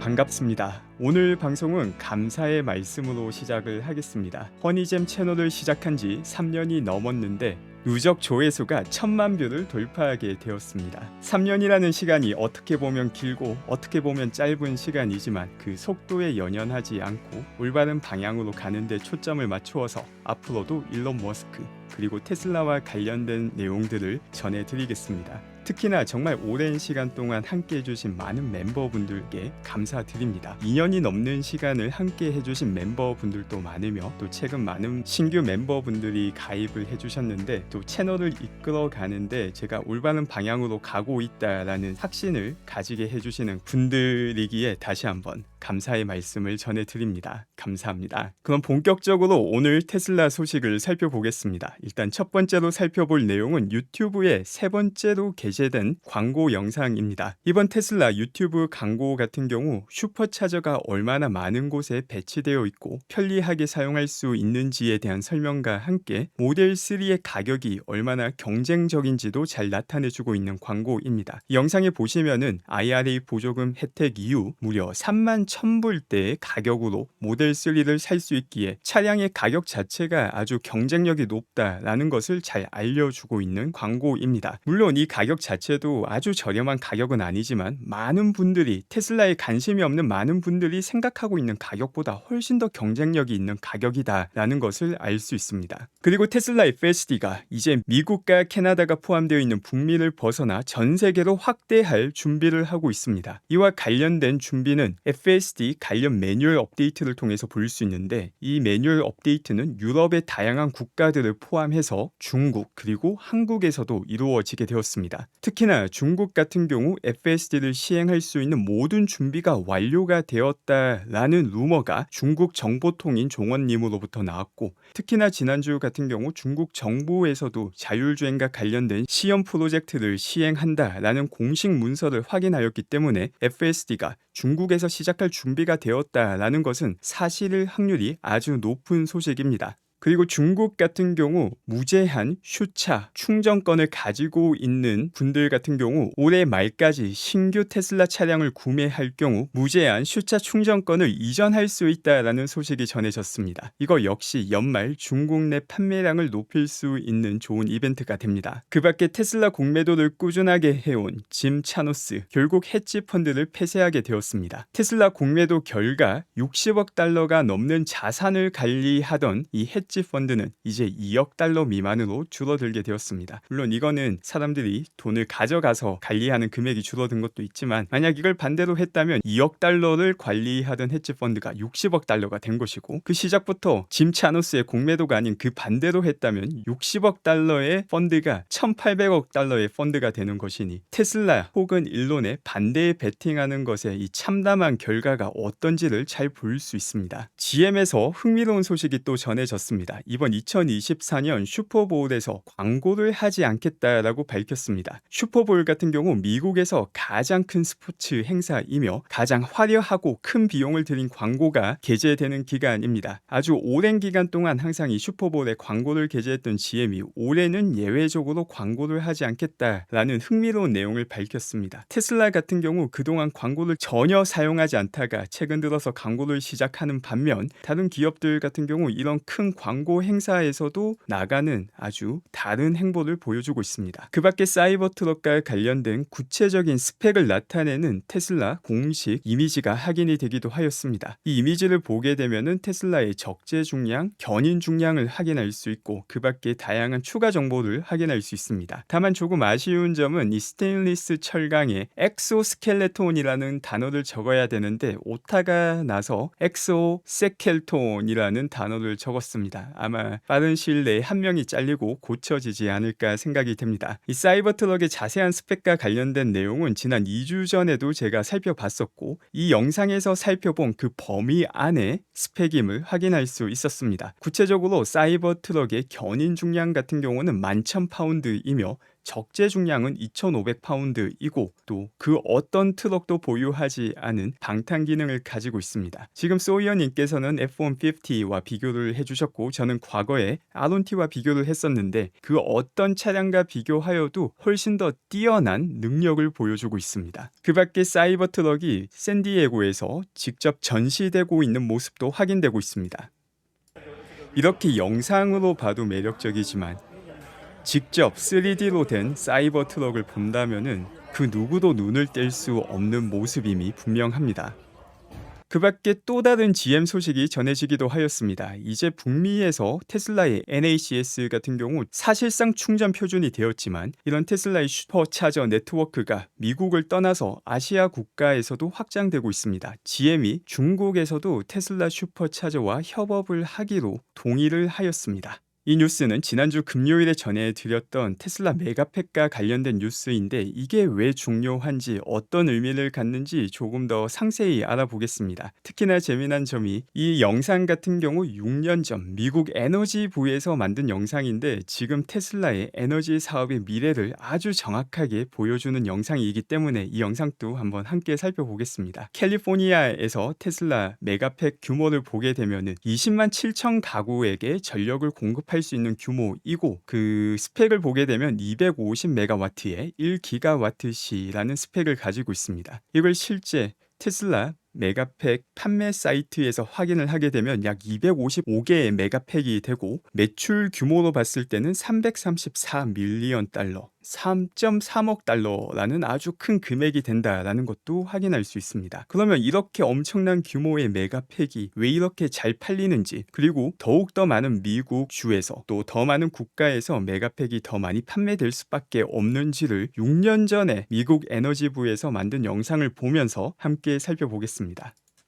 반갑습니다. 오늘 방송은 감사의 말씀으로 시작을 하겠습니다. 허니잼 채널을 시작한 지 3년이 넘었는데 누적 조회수가 1000만 뷰를 돌파하게 되었습니다. 3년이라는 시간이 어떻게 보면 길고 어떻게 보면 짧은 시간이지만 그 속도에 연연하지 않고 올바른 방향으로 가는 데 초점을 맞추어서 앞으로도 일론 머스크 그리고 테슬라와 관련된 내용들을 전해드리겠습니다. 특히나 정말 오랜 시간 동안 함께 해주신 많은 멤버분들께 감사드립니다. 2년이 넘는 시간을 함께 해주신 멤버분들도 많으며 또 최근 많은 신규 멤버분들이 가입을 해주셨는데 또 채널을 이끌어 가는데 제가 올바른 방향으로 가고 있다라는 확신을 가지게 해주시는 분들이기에 다시 한번 감사의 말씀을 전해드립니다. 감사합니다. 그럼 본격적으로 오늘 테슬라 소식을 살펴보겠습니다. 일단 첫 번째로 살펴볼 내용은 유튜브에 세 번째로 게재된 광고 영상입니다. 이번 테슬라 유튜브 광고 같은 경우 슈퍼차저가 얼마나 많은 곳에 배치되어 있고 편리하게 사용할 수 있는지에 대한 설명과 함께 모델 3의 가격이 얼마나 경쟁적인지도 잘 나타내주고 있는 광고입니다. 이 영상에 보시면은 IRA 보조금 혜택 이후 무려 31,000불대의 가격으로 모델 3를 살 수 있기에 차량의 가격 자체가 아주 경쟁력이 높다라는 것을 잘 알려주고 있는 광고입니다. 물론 이 가격 자체도 아주 저렴한 가격은 아니지만 많은 분들이 테슬라에 관심이 없는 많은 분들이 생각하고 있는 가격보다 훨씬 더 경쟁력이 있는 가격이다라는 것을 알 수 있습니다. 그리고 테슬라 FSD가 이제 미국과 캐나다가 포함되어 있는 북미를 벗어나 전 세계로 확대할 준비를 하고 있습니다. 이와 관련된 준비는 FSD 관련 매뉴얼 업데이트를 통해서 볼 수 있는데 이 매뉴얼 업데이트는 유럽의 다양한 국가들을 포함해서 중국 그리고 한국에서도 이루어지게 되었습니다. 특히나 중국 같은 경우 FSD를 시행할 수 있는 모든 준비가 완료가 되었다라는 루머가 중국 정보통인 종원님으로부터 나왔고 특히나 지난주 같은 경우 중국 정부에서도 자율주행과 관련된 시험 프로젝트를 시행한다라는 공식 문서를 확인하였기 때문에 FSD가 중국에서 시작할 준비가 되었다라는 것은 사실일 확률이 아주 높은 소식입니다. 그리고 중국 같은 경우 무제한 슈차 충전권을 가지고 있는 분들 같은 경우 올해 말까지 신규 테슬라 차량을 구매할 경우 무제한 슈차 충전권을 이전할 수 있다라는 소식이 전해졌습니다. 이거 역시 연말 중국 내 판매량을 높일 수 있는 좋은 이벤트가 됩니다. 그 밖에 테슬라 공매도를 꾸준하게 해온 짐 차노스 결국 헤지 펀드를 폐쇄하게 되었습니다. 테슬라 공매도 결과 60억 달러가 넘는 자산을 관리하던 이 헤지 펀드는 이제 2억 달러 미만으로 줄어들게 되었습니다. 물론 이거는 사람들이 돈을 가져가서 관리하는 금액이 줄어든 것도 있지만 만약 이걸 반대로 했다면 2억 달러를 관리하던 헤지 펀드가 60억 달러가 된 것이고 그 시작부터 짐 차노스의 공매도가 아닌 그 반대로 했다면 60억 달러의 펀드가 1800억 달러의 펀드가 되는 것이니 테슬라 혹은 일론의 반대에 베팅하는 것에 이 참담한 결과가 어떤지를 잘 볼 수 있습니다. GM에서 흥미로운 소식이 또 전해졌습니다. 이번 2024년 슈퍼볼에서 광고를 하지 않겠다라고 밝혔습니다. 슈퍼볼 같은 경우 미국에서 가장 큰 스포츠 행사이며 가장 화려하고 큰 비용을 들인 광고가 게재되는 기간입니다. 아주 오랜 기간 동안 항상 이 슈퍼볼에 광고를 게재했던 GM이 올해는 예외적으로 광고를 하지 않겠다라는 흥미로운 내용을 밝혔습니다. 테슬라 같은 경우 그동안 광고를 전혀 사용하지 않다가 최근 들어서 광고를 시작하는 반면 다른 기업들 같은 경우 이런 큰 광고 행사에서도 나가는 아주 다른 행보를 보여주고 있습니다. 그 밖에 사이버트럭과 관련된 구체적인 스펙을 나타내는 테슬라 공식 이미지가 확인이 되기도 하였습니다. 이 이미지를 보게 되면은 테슬라의 적재 중량, 견인 중량을 확인할 수 있고 그 밖에 다양한 추가 정보를 확인할 수 있습니다. 다만 조금 아쉬운 점은 이 스테인리스 철강에 엑소스켈레톤이라는 단어를 적어야 되는데 오타가 나서 엑소세켈톤이라는 단어를 적었습니다. 아마 빠른 시일 내에 한 명이 잘리고 고쳐지지 않을까 생각이 됩니다. 이 사이버트럭의 자세한 스펙과 관련된 내용은 지난 2주 전에도 제가 살펴봤었고 이 영상에서 살펴본 그 범위 안에 스펙임을 확인할 수 있었습니다. 구체적으로 사이버트럭의 견인 중량 같은 경우는 11,000파운드이며 적재 중량은 2,500파운드이고 또 그 어떤 트럭도 보유하지 않은 방탄 기능을 가지고 있습니다. 지금 소이어님께서는 F-150와 비교를 해주셨고 저는 과거에 R1T와 비교를 했었는데 그 어떤 차량과 비교하여도 훨씬 더 뛰어난 능력을 보여주고 있습니다. 그 밖에 사이버 트럭이 샌디에고에서 직접 전시되고 있는 모습도 확인되고 있습니다. 이렇게 영상으로 봐도 매력적이지만 직접 3D로 된 사이버 트럭을 본다면은 그 누구도 눈을 뗄 수 없는 모습임이 분명합니다. 그 밖에 또 다른 GM 소식이 전해지기도 하였습니다. 이제 북미에서 테슬라의 NACS 같은 경우 사실상 충전 표준이 되었지만 이런 테슬라의 슈퍼차저 네트워크가 미국을 떠나서 아시아 국가에서도 확장되고 있습니다. GM이 중국에서도 테슬라 슈퍼차저와 협업을 하기로 동의를 하였습니다. 이 뉴스는 지난주 금요일에 전해드렸던 테슬라 메가팩과 관련된 뉴스인데 이게 왜 중요한지 어떤 의미를 갖는지 조금 더 상세히 알아보겠습니다. 특히나 재미난 점이 이 영상 같은 경우 6년 전 미국 에너지부에서 만든 영상인데 지금 테슬라의 에너지 사업의 미래를 아주 정확하게 보여주는 영상이기 때문에 이 영상도 한번 함께 살펴보겠습니다. 캘리포니아에서 테슬라 메가팩 규모를 보게 되면 20만 7천 가구에게 전력을 공급할 수 있는 규모이고 그 스펙을 보게 되면 250메가와트에 1기가와트시라는 스펙을 가지고 있습니다. 이걸 실제 테슬라 메가팩 판매 사이트에서 확인을 하게 되면 약 255개의 메가팩이 되고 매출 규모로 봤을 때는 334밀리언 달러 3.3억 달러라는 아주 큰 금액이 된다라는 것도 확인할 수 있습니다. 그러면 이렇게 엄청난 규모의 메가팩이 왜 이렇게 잘 팔리는지 그리고 더욱더 많은 미국 주에서 또 더 많은 국가에서 메가팩이 더 많이 판매될 수밖에 없는지를 6년 전에 미국 에너지부에서 만든 영상을 보면서 함께 살펴보겠습니다.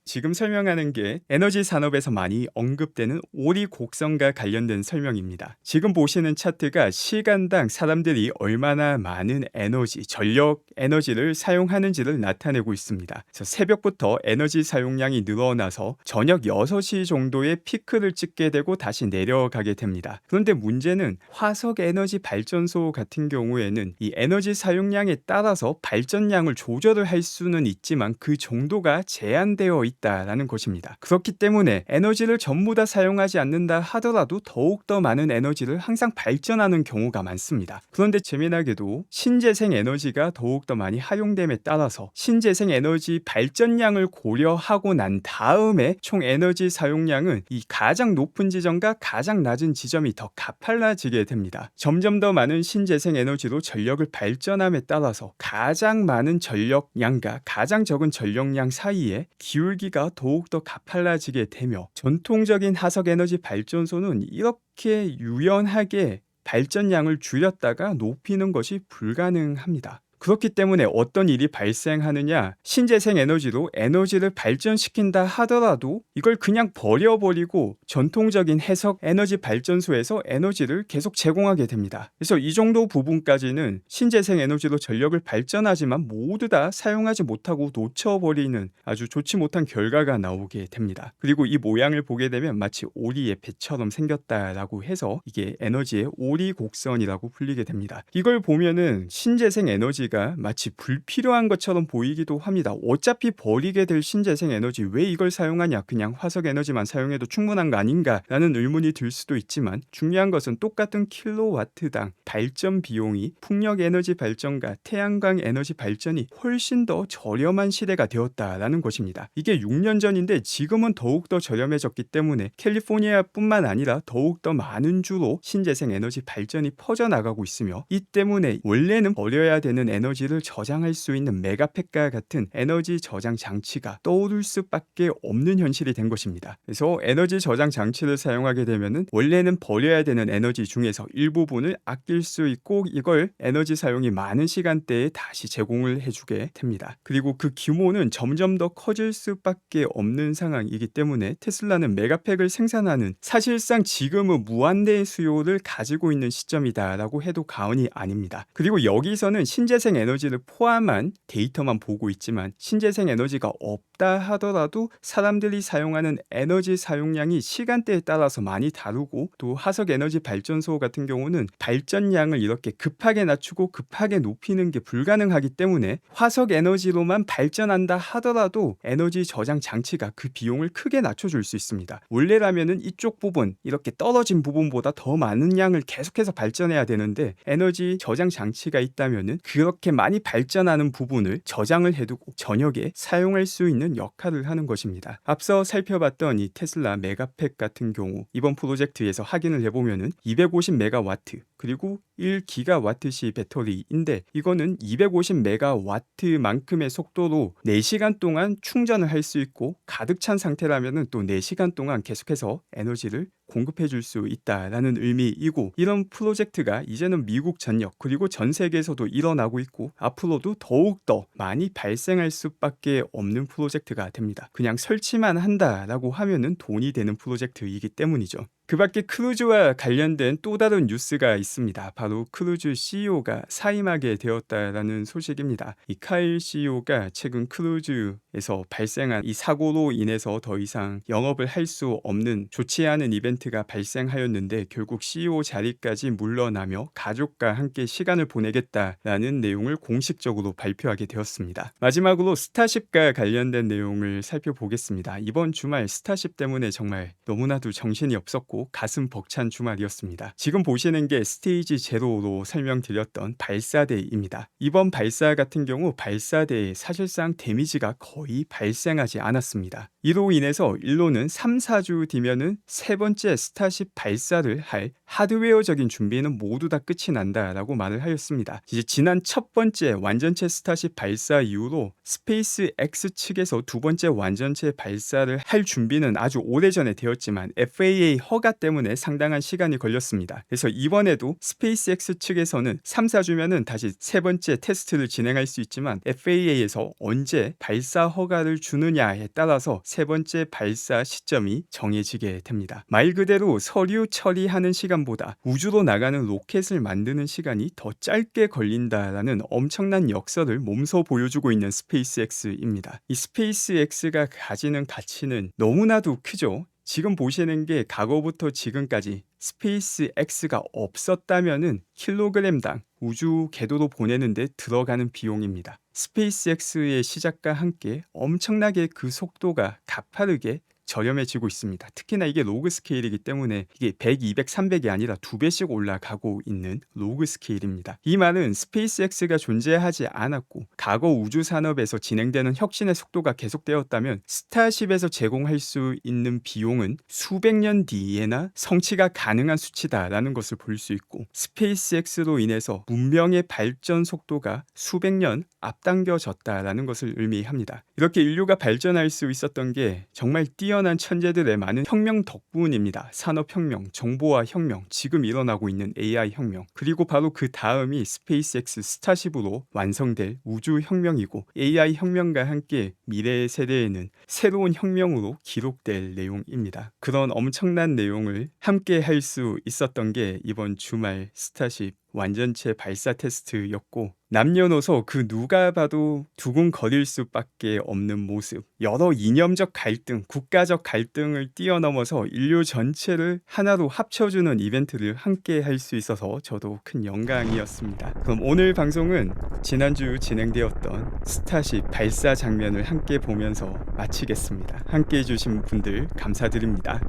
지금 설명하는 게 에너지 산업에서 많이 언급되는 오리 곡선과 관련된 설명입니다. 지금 보시는 차트가 시간당 사람들이 얼마나 많은 에너지, 전력 에너지를 사용하는지를 나타내고 있습니다. 그래서 새벽부터 에너지 사용량이 늘어나서 저녁 6시 정도에 피크를 찍게 되고 다시 내려가게 됩니다. 그런데 문제는 화석 에너지 발전소 같은 경우에는 이 에너지 사용량에 따라서 발전량을 조절을 할 수는 있지만 그 정도가 제한되어 있다라는 것입니다. 그렇기 때문에 에너지를 전부 다 사용하지 않는다 하더라도 더욱더 많은 에너지를 항상 발전하는 경우가 많습니다. 그런데 재미나게도 신재생 에너지가 더욱더 많이 활용됨에 따라서 신재생 에너지 발전량을 고려하고 난 다음에 총 에너지 사용량은 이 가장 높은 지점과 가장 낮은 지점이 더 가팔라지게 됩니다. 점점 더 많은 신재생 에너지로 전력을 발전함에 따라서 가장 많은 전력량과 가장 적은 전력량 사이에 기울기가 더욱더 가팔라지게 되며 전통적인 화석에너지 발전소는 이렇게 유연하게 발전량을 줄였다가 높이는 것이 불가능합니다. 그렇기 때문에 어떤 일이 발생하느냐, 신재생 에너지로 에너지를 발전시킨다 하더라도 이걸 그냥 버려버리고 전통적인 해석 에너지 발전소에서 에너지를 계속 제공하게 됩니다. 그래서 이 정도 부분까지는 신재생 에너지로 전력을 발전하지만 모두 다 사용하지 못하고 놓쳐버리는 아주 좋지 못한 결과가 나오게 됩니다. 그리고 이 모양을 보게 되면 마치 오리의 배처럼 생겼다라고 해서 이게 에너지의 오리 곡선이라고 불리게 됩니다. 이걸 보면은 신재생 에너지가 마치 불필요한 것처럼 보이기도 합니다. 어차피 버리게 될 신재생 에너지 왜 이걸 사용하냐, 그냥 화석 에너지만 사용해도 충분한 거 아닌가 라는 의문이 들 수도 있지만 중요한 것은 똑같은 킬로와트당 발전 비용이 풍력 에너지 발전과 태양광 에너지 발전이 훨씬 더 저렴한 시대가 되었다라는 것입니다. 이게 6년 전인데 지금은 더욱더 저렴해졌기 때문에 캘리포니아뿐만 아니라 더욱더 많은 주로 신재생 에너지 발전이 퍼져나가고 있으며 이 때문에 원래는 버려야 되는 에너지를 저장할 수 있는 메가팩과 같은 에너지 저장 장치가 떠오를 수밖에 없는 현실이 된 것입니다. 그래서 에너지 저장 장치를 사용하게 되면은 원래는 버려야 되는 에너지 중에서 일부분을 아낄 수 있고 이걸 에너지 사용이 많은 시간대에 다시 제공을 해주게 됩니다. 그리고 그 규모는 점점 더 커질 수밖에 없는 상황이기 때문에 테슬라는 메가팩을 생산하는 사실상 지금은 무한대의 수요를 가지고 있는 시점이다라고 해도 과언이 아닙니다. 그리고 여기서는 신재생 신재생 에너지를 포함한 데이터만 보고 있지만 신재생 에너지가 없다 하더라도 사람들이 사용하는 에너지 사용량이 시간대에 따라서 많이 다르고 또 화석 에너지 발전소 같은 경우는 발전량을 이렇게 급하게 낮추고 급하게 높이는 게 불가능하기 때문에 화석 에너지로만 발전한다 하더라도 에너지 저장 장치가 그 비용을 크게 낮춰줄 수 있습니다. 원래라면은 이쪽 부분 이렇게 떨어진 부분보다 더 많은 양을 계속해서 발전해야 되는데 에너지 저장 장치가 있다면은 그렇게 많이 발전하는 부분을 저장을 해두고 저녁에 사용할 수 있는 역할을 하는 것입니다. 앞서 살펴봤던 이 테슬라 메가팩 같은 경우 이번 프로젝트에서 확인을 해보면은 250메가와트 그리고 1기가와트시 배터리인데 이거는 250메가와트만큼의 속도로 4시간 동안 충전을 할 수 있고 가득 찬 상태라면은 또 4시간 동안 계속해서 에너지를 공급해 줄 수 있다라는 의미이고 이런 프로젝트가 이제는 미국 전역 그리고 전 세계에서도 일어나고 있고 앞으로도 더욱더 많이 발생할 수밖에 없는 프로젝트가 됩니다. 그냥 설치만 한다라고 하면은 돈이 되는 프로젝트이기 때문이죠. 그 밖에 크루즈와 관련된 또 다른 뉴스가 있습니다. 바로 크루즈 CEO가 사임하게 되었다라는 소식입니다. 이 카일 CEO가 최근 크루즈에서 발생한 이 사고로 인해서 더 이상 영업을 할 수 없는 좋지 않은 이벤트가 발생하였는데 결국 CEO 자리까지 물러나며 가족과 함께 시간을 보내겠다라는 내용을 공식적으로 발표하게 되었습니다. 마지막으로 스타쉽과 관련된 내용을 살펴보겠습니다. 이번 주말 스타쉽 때문에 정말 너무나도 정신이 없었고 가슴 벅찬 주말이었습니다. 지금 보시는 게 스테이지 제로로 설명드렸던 발사대입니다. 이번 발사 같은 경우 발사대에 사실상 데미지가 거의 발생하지 않았습니다. 이로 인해서 일로는 3-4주 뒤면은 세 번째 스타쉽 발사를 할 하드웨어적인 준비는 모두 다 끝이 난다라고 말을 하였습니다. 이제 지난 첫 번째 완전체 스타쉽 발사 이후로 스페이스 X 측에서 두 번째 완전체 발사를 할 준비는 아주 오래전에 되었지만 FAA 허가 때문에 상당한 시간이 걸렸습니다. 그래서 이번에도 스페이스 X 측에서는 3-4주면은 다시 세 번째 테스트를 진행할 수 있지만 FAA에서 언제 발사 허가를 주느냐에 따라서 세 번째 발사 시점이 정해지게 됩니다. 말 그대로 서류 처리하는 시간보다 우주로 나가는 로켓을 만드는 시간이 더 짧게 걸린다라는 엄청난 역설을 몸소 보여주고 있는 스페이스X입니다. 이 스페이스X가 가지는 가치는 너무나도 크죠. 지금 보시는 게 과거부터 지금까지 스페이스X가 없었다면은 킬로그램당 우주 궤도로 보내는데 들어가는 비용입니다. 스페이스X의 시작과 함께 엄청나게 그 속도가 가파르게 저렴해지고 있습니다. 특히나 이게 로그 스케일이기 때문에 이게 100, 200, 300이 아니라 2배씩 올라가고 있는 로그 스케일입니다. 이 말은 스페이스X가 존재하지 않았고 과거 우주 산업에서 진행되는 혁신의 속도가 계속되었다면 스타쉽에서 제공할 수 있는 비용은 수백 년 뒤에나 성취가 가능한 수치다라는 것을 볼 수 있고 스페이스X로 인해서 문명의 발전 속도가 수백 년 앞당겨졌다라는 것을 의미합니다. 이렇게 인류가 발전할 수 있었던 게 정말 뛰어난 천재들의 많은 혁명 덕분입니다. 산업혁명, 정보화 혁명, 지금 일어나고 있는 AI 혁명, 그리고 바로 그 다음이 스페이스X 스타쉽으로 완성될 우주혁명이고 AI 혁명과 함께 미래의 세대에는 새로운 혁명으로 기록될 내용입니다. 그런 엄청난 내용을 함께 할 수 있었던 게 이번 주말 스타쉽 완전체 발사 테스트였고 남녀노소 그 누가 봐도 두근거릴 수밖에 없는 모습, 여러 이념적 갈등, 국가적 갈등을 뛰어넘어서 인류 전체를 하나로 합쳐주는 이벤트를 함께 할 수 있어서 저도 큰 영광이었습니다. 그럼 오늘 방송은 지난주 진행되었던 스타쉽 발사 장면을 함께 보면서 마치겠습니다. 함께 해주신 분들 감사드립니다.